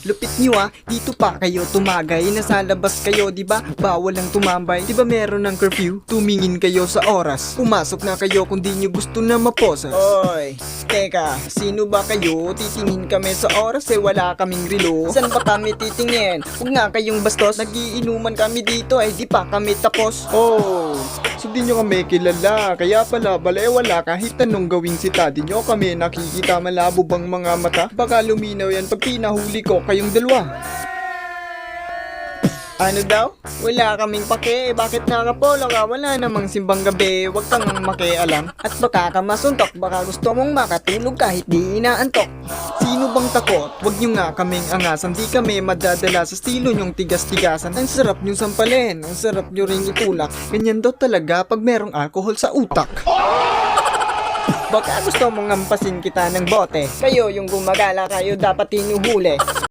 Lupit nyo dito pa kayo tumagay. Nasa labas kayo, di ba? Bawal lang tumambay. Di ba meron ng curfew? Tumingin kayo sa oras. Pumasok na kayo kung di nyo gusto na maposas. Oy, teka, sino ba kayo? Titingin kami sa oras wala kaming relo. San ba kami titingin? Huwag nga kayong bastos. Nagiinuman kami dito di pa kami tapos. Oh, so di nyo kami kilala. Kaya pala wala kahit anong gawing sita. Di nyo kami nakikita, malabo bang mga mata? Baka luminaw yan pag pinahuli ko kayong dalawa. Ano daw? Wala kaming pake. Bakit nakapolo ka? Wala namang simbang gabi. Huwag kang makialam. At baka ka masuntok. Baka gusto mong makatulog kahit di inaantok. Sino bang takot? Huwag nyo nga kaming angasan. Di kami madadala sa estilo nyong tigas-tigasan. Ang sarap nyo sampalin. Ang sarap nyo ring itulak. Ganyan daw talaga pag merong alcohol sa utak. Baka gusto mong ngampasin kita ng bote. Kayo yung gumagala, kayo dapat hinuhuli.